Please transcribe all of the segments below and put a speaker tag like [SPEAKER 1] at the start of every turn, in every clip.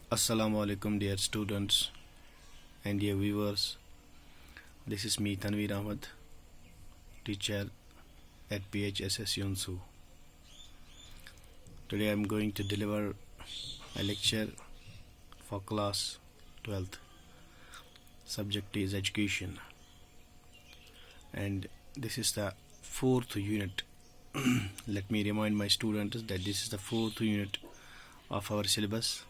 [SPEAKER 1] Assalamu alaikum, dear students and dear viewers. This is me, Tanveer Ahmed, teacher at PHSS Yunsu. Today I am going to deliver a lecture for class 12th. Subject is education, and this is the fourth unit. Let me remind my students that this is the fourth unit of our syllabus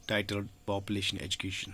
[SPEAKER 1] titled Population Education.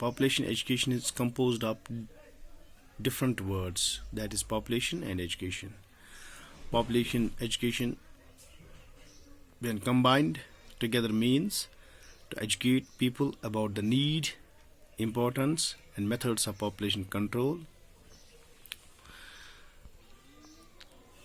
[SPEAKER 1] population education is composed of different words, that is population and education. Population education when combined together means to educate people about the need, importance and methods of population control.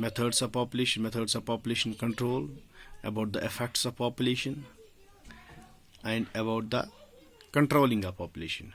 [SPEAKER 1] methods of population control, about the effects of population and about the controlling of population.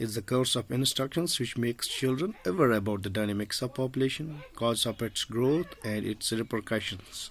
[SPEAKER 1] is the course of instructions which makes children aware about the dynamics of population, cause of its growth and its repercussions.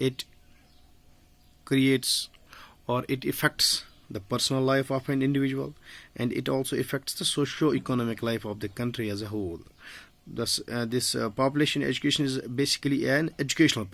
[SPEAKER 1] it creates or it affects the personal life of an individual, and it also affects the socio-economic life of the country as a whole. This population education is basically an educational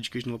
[SPEAKER 1] educational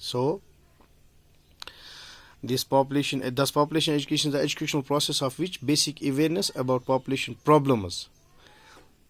[SPEAKER 1] So thus population education is the educational process of which basic awareness about population problems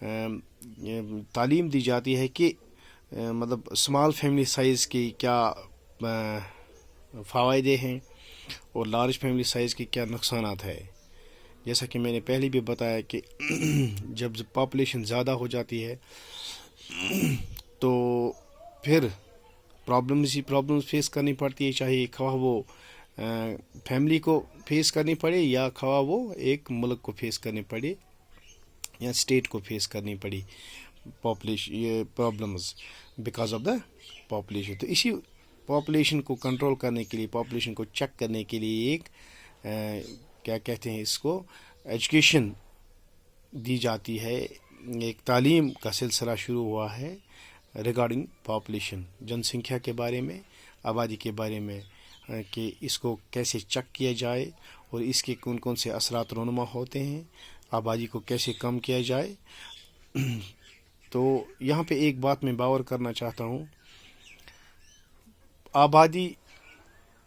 [SPEAKER 1] تعلیم دی جاتی ہے کہ مطلب small family size کے کیا فوائدے ہیں اور لارج فیملی سائز کے کیا نقصانات ہیں. جیسا کہ میں نے پہلے بھی بتایا کہ جب پاپولیشن زیادہ ہو جاتی ہے تو پھر پرابلمز فیس کرنی پڑتی ہے، چاہے خواہ وہ فیملی کو فیس کرنی پڑے یا خواہ وہ ایک ملک کو فیس کرنی پڑے یا اسٹیٹ کو فیس کرنی پڑی یہ problems because of the population. تو اسی پاپولیشن کو کنٹرول کرنے کے لیے، پاپولیشن کو چیک کرنے کے لیے ایک کیا کہتے ہیں اس کو، ایجوکیشن دی جاتی ہے. ایک تعلیم کا سلسلہ شروع ہوا ہے ریگارڈنگ پاپولیشن، جن سنکھیا کے بارے میں، آبادی کے بارے میں، کہ اس کو کیسے چیک کیا جائے اور اس کے کون کون سے اثرات رونما ہوتے ہیں، آبادی کو کیسے کم کیا جائے. تو یہاں پہ ایک بات میں باور کرنا چاہتا ہوں، آبادی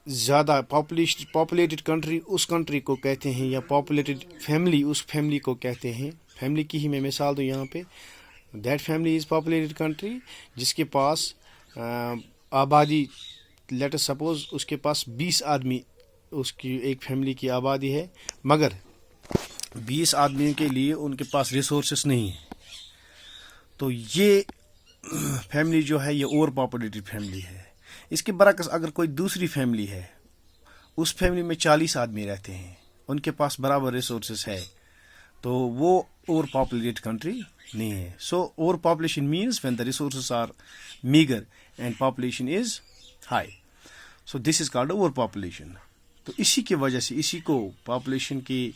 [SPEAKER 1] زیادہ پاپولیٹڈ کنٹری اس کنٹری کو کہتے ہیں، یا پاپولیٹڈ فیملی اس فیملی کو کہتے ہیں. فیملی کی ہی میں مثال دوں یہاں پہ، that family is populated country جس کے پاس آبادی، لیٹ اس سپوز اس کے پاس 20 آدمی اس کی ایک فیملی کی آبادی ہے، مگر 20 آدمیوں کے لیے ان کے پاس ریسورسز نہیں ہیں. تو یہ فیملی جو ہے یہ اوور پاپولیٹڈ فیملی ہے. اس کے برعکس اگر کوئی دوسری فیملی ہے، اس فیملی میں 40 آدمی رہتے ہیں، ان کے پاس برابر ریسورسز ہے، تو وہ اوور پاپولیٹڈ کنٹری نہیں ہے. So overpopulation means when the resources are meagre and population is high. So this is called overpopulation. تو اسی کی وجہ سے، اسی کو پاپولیشن کی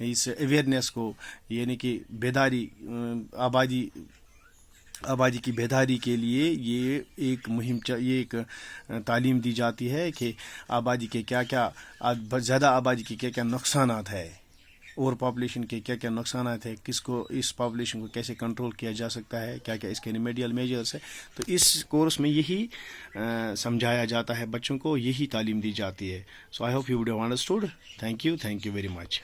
[SPEAKER 1] اس اویئرنیس کو، یعنی کہ بیداری، آبادی کی بیداری کے لیے یہ ایک مہم، یہ ایک تعلیم دی جاتی ہے کہ آبادی کے کیا کیا، زیادہ آبادی کے کیا کیا نقصانات ہے، اوور پاپولیشن کے کیا کیا نقصانات ہیں، کس کو اس پاپولیشن کو کیسے کنٹرول کیا جا سکتا ہے، کیا کیا اس کے ریمیڈیل میجرز ہیں. تو اس کورس میں یہی سمجھایا جاتا ہے بچوں کو، یہی تعلیم دی جاتی ہے. So I hope you would have understood. Thank you very much.